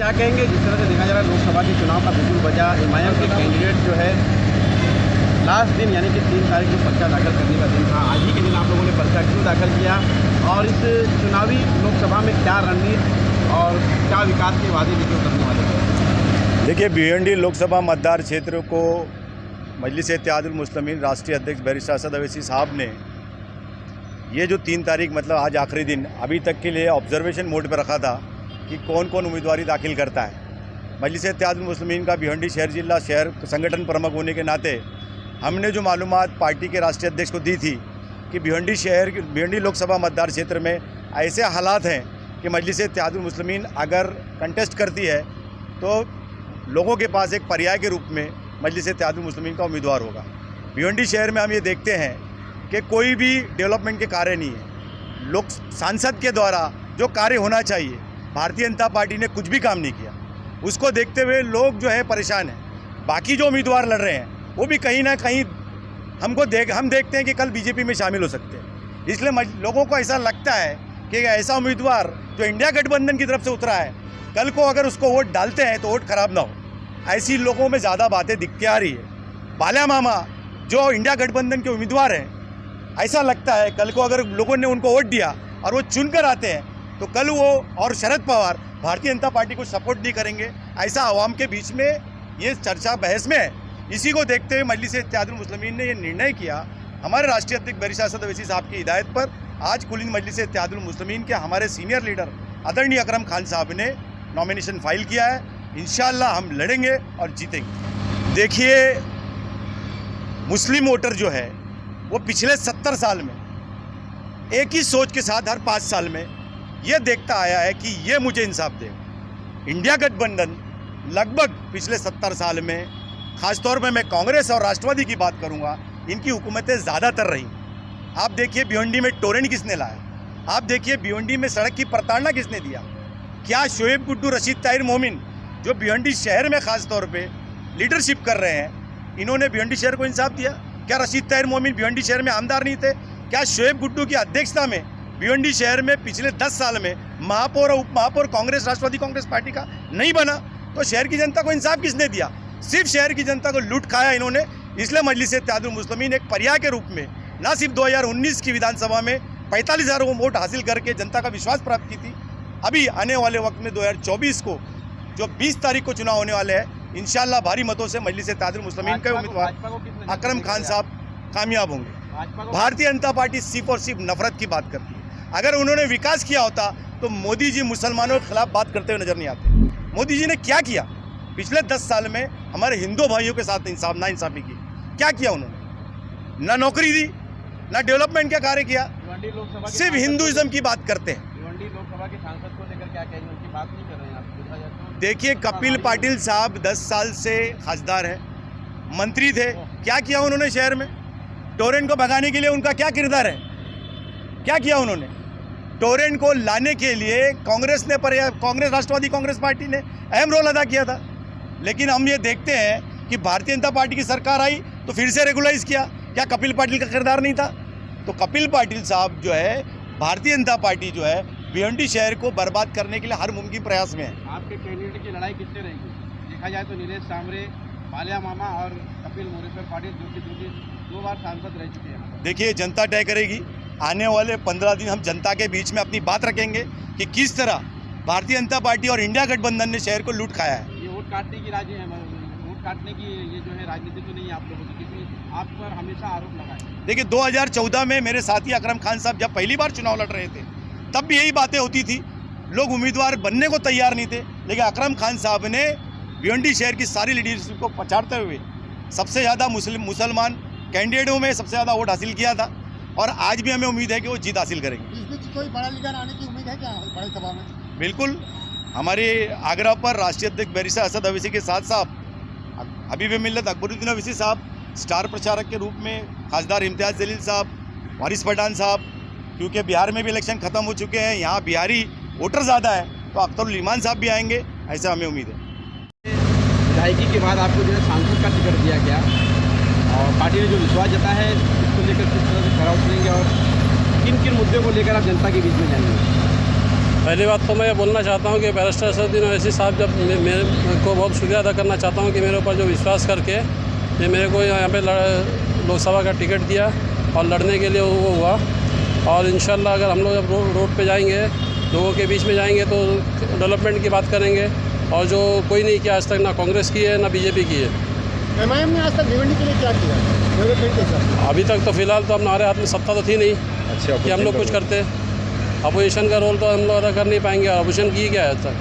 क्या कहेंगे जिस तरह से देखा जा रहा है लोकसभा के चुनाव का बिल्कुल वजह एमआईएम के कैंडिडेट जो है लास्ट दिन यानी कि 3 तारीख को पर्चा दाखिल करने का दिन था, आज ही के दिन आप लोगों ने पर्चा क्यों दाखिल किया और इस चुनावी लोकसभा में क्या रणनीति और क्या विकास के वादे लेके उतरने वाले हैं? देखिए, भिवंडी लोकसभा मतदार क्षेत्र को मजलिस-ए-इत्तेहादुल मुस्लिमीन राष्ट्रीय अध्यक्ष बैरिस्टर असद अवैसी साहब ने ये जो 3 तारीख मतलब आज आखिरी दिन अभी तक के लिए ऑब्जर्वेशन मोड पर रखा था कि कौन कौन उम्मीदवारी दाखिल करता है। मजलिस-ए-इत्तेहादुल मुस्लिमीन का भिवंडी शहर जिला शहर संगठन प्रमुख होने के नाते हमने जो मालूमात पार्टी के राष्ट्रीय अध्यक्ष को दी थी कि भिवंडी लोकसभा मतदार क्षेत्र में ऐसे हालात हैं कि मजलिस-ए-इत्तेहादुल मुस्लिमीन अगर कंटेस्ट करती है तो लोगों के पास एक पर्याय के रूप में मजलिस-ए-इत्तेहादुल मुस्लिमीन का उम्मीदवार होगा। भिवंडी शहर में हम ये देखते हैं कि कोई भी डेवलपमेंट के कार्य नहीं है। लोग सांसद के द्वारा जो कार्य होना चाहिए भारतीय जनता पार्टी ने कुछ भी काम नहीं किया। उसको देखते हुए लोग जो है परेशान हैं। बाकी जो उम्मीदवार लड़ रहे हैं वो भी कहीं ना कहीं हम देखते हैं कि कल बीजेपी में शामिल हो सकते हैं। इसलिए लोगों को ऐसा लगता है कि ऐसा उम्मीदवार जो इंडिया गठबंधन की तरफ से उतरा है, कल को अगर उसको वोट डालते हैं तो वोट खराब ना हो। ऐसी लोगों में ज़्यादा बातें दिखती आ रही है। बाला मामा जो इंडिया गठबंधन के उम्मीदवार हैं, ऐसा लगता है कल को अगर लोगों ने उनको वोट दिया और वो चुनकर आते हैं तो कल वो और शरद पवार भारतीय जनता पार्टी को सपोर्ट नहीं करेंगे। ऐसा आवाम के बीच में ये चर्चा बहस में है। इसी को देखते हुए मजलिस-ए-इत्तेहादुल मुस्लिमीन ने ये निर्णय किया, हमारे राष्ट्रीय अध्यक्ष बैरिस्टर असद अवैसी साहब की हिदायत पर आज कुलीन मजलिस-ए-इत्तेहादुल मुस्लिमीन के हमारे सीनियर लीडर आदरणीय अकरम खान साहब ने नॉमिनेशन फाइल किया है। इंशाअल्लाह हम लड़ेंगे और जीतेंगे। देखिए, मुस्लिम वोटर जो है वो पिछले 70 साल में एक ही सोच के साथ हर 5 साल में ये देखता आया है कि ये मुझे इंसाफ दे। इंडिया गठबंधन लगभग पिछले 70 साल में, ख़ासतौर पर मैं कांग्रेस और राष्ट्रवादी की बात करूंगा, इनकी हुकूमतें ज़्यादातर रहीं। आप देखिए भिवंडी में टोरेंट किसने लाया, आप देखिए भिवंडी में सड़क की प्रताड़ना किसने दिया। क्या शोएब गुड्डू, रशीद ताहिर मोमिन जो भिवंडी शहर में ख़ास तौर पे लीडरशिप कर रहे हैं, इन्होंने भिवंडी शहर को इंसाफ दिया? क्या रशीद ताहिर मोमिन भिवंडी शहर में आमदार नहीं थे? क्या शोएब गुड्डू की अध्यक्षता में भिवंडी शहर में पिछले 10 साल में महापौर और उप महापौर कांग्रेस राष्ट्रवादी कांग्रेस पार्टी का नहीं बना? तो शहर की जनता को इंसाफ किसने दिया? सिर्फ शहर की जनता को लूट खाया इन्होंने। इसलिए मजलिस-ए-इत्तेहादुल मुस्लिमीन एक पर्याय के रूप में न सिर्फ 2019 की विधानसभा में 45,000 वोट हासिल करके जनता का विश्वास प्राप्त की थी, अभी आने वाले वक्त में 2024 को जो 20 तारीख को चुनाव होने वाले हैं, इंशाअल्लाह भारी मतों से मजलिस-ए-इत्तेहादुल मुस्लिमीन के उम्मीदवार अकरम खान साहब कामयाब होंगे। भारतीय जनता पार्टी सिर्फ और सिर्फ नफरत की बात करती है। अगर उन्होंने विकास किया होता तो मोदी जी मुसलमानों के खिलाफ बात करते हुए नजर नहीं आते। मोदी जी ने क्या किया पिछले 10 साल में? हमारे हिंदू भाइयों के साथ नाइंसाफी की। क्या किया उन्होंने? ना नौकरी दी, ना डेवलपमेंट का कार्य किया, सिर्फ हिंदुइज्म की बात करते हैं। लोकसभा के सांसद को लेकर क्या कहेंगे, उनकी बात नहीं कर रहे हैं आप? देखिए, कपिल पाटिल साहब 10 साल से खासदार हैं, मंत्री थे। क्या किया उन्होंने शहर में? टोरेंट को भगाने के लिए उनका क्या किरदार है? क्या किया उन्होंने? टोरेंट को लाने के लिए कांग्रेस राष्ट्रवादी कांग्रेस पार्टी ने अहम रोल अदा किया था। लेकिन हम ये देखते हैं कि भारतीय जनता पार्टी की सरकार आई तो फिर से रेगुलाइज किया। क्या कपिल पाटिल का किरदार नहीं था? तो कपिल पाटिल साहब जो है, भारतीय जनता पार्टी जो है, भिवंडी शहर को बर्बाद करने के लिए हर मुमकिन प्रयास में है। आपके कैंडिडेट की लड़ाई किससे रहेगी? देखा जाए तो नीलेश सांवरे, बालिया मामा और कपिल मोरेश्वर पाटिल जो कि 2 बार सांसद रह चुके हैं। देखिए, जनता तय करेगी। आने वाले 15 दिन हम जनता के बीच में अपनी बात रखेंगे कि किस तरह भारतीय जनता पार्टी और इंडिया गठबंधन ने शहर को लूट खाया है। ये वोट काटने की वोट काटने की ये जो है राजनीति तो नहीं है आप लोगों की, क्योंकि आप पर हमेशा आरोप लगा है। देखिए, 2014 में मेरे साथी अकरम खान साहब जब पहली बार चुनाव लड़ रहे थे, तब भी यही बातें होती थी। लोग उम्मीदवार बनने को तैयार नहीं थे, लेकिन अकरम खान साहब ने भिवंडी शहर की सारी लीडरशिप को पछाड़ते हुए सबसे ज़्यादा मुसलमान कैंडिडेटों में सबसे ज़्यादा वोट हासिल किया था। और आज भी हमें उम्मीद है कि वो जीत हासिल करेंगे। इस बीच कोई बड़ा लीडर आने की उम्मीद है क्या बड़ी सभा में? बिल्कुल, हमारे आगरा पर राष्ट्रीय अध्यक्ष बैरिस्टर असद अवैसी के साथ साहब हबीब मिल्लत अकबरुद्दीन अवैसी साहब, स्टार प्रचारक के रूप में खासदार इम्तियाज़ जलील साहब, वारिस पठान साहब, क्योंकि बिहार में भी इलेक्शन खत्म हो चुके हैं, यहाँ बिहारी वोटर ज़्यादा है, तो अख्तरुल ईमान साहब भी आएंगे, ऐसा हमें उम्मीद है। विधायकी के बाद आपको जो है सांसद का टिकट दिया गया और पार्टी ने जो विश्वास जताया है इसको लेकर किस तरह से खरा उतरेंगे और किन किन मुद्दों को लेकर आप जनता के बीच में जाएंगे? पहली बात तो मैं ये बोलना चाहता हूँ कि बैरिस्टर असदुद्दीन ओवैसी साहब, जब मेरे को बहुत शुक्रिया अदा करना चाहता हूँ कि मेरे ऊपर जो विश्वास करके ये मेरे को यहाँ पे लोकसभा का टिकट दिया और लड़ने के लिए वो हुआ। और इंशाल्लाह अगर हम लोग जब रोड पे जाएंगे, लोगों के बीच में जाएंगे, तो डेवलपमेंट की बात करेंगे, और जो कोई नहीं किया आज तक, ना कांग्रेस की है ना बीजेपी की है। एमआईएम ने आज तक भिवंडी के लिए क्या किया डेवलपमेंट के हिसाब से? अभी तक तो फिलहाल तो हमारे हाथ में सत्ता तो थी नहीं अच्छा कि हम लोग कुछ करते। अपोजिशन का रोल तो हम लोग अदा कर नहीं पाएंगे, और अपोजिशन की क्या है आज तक।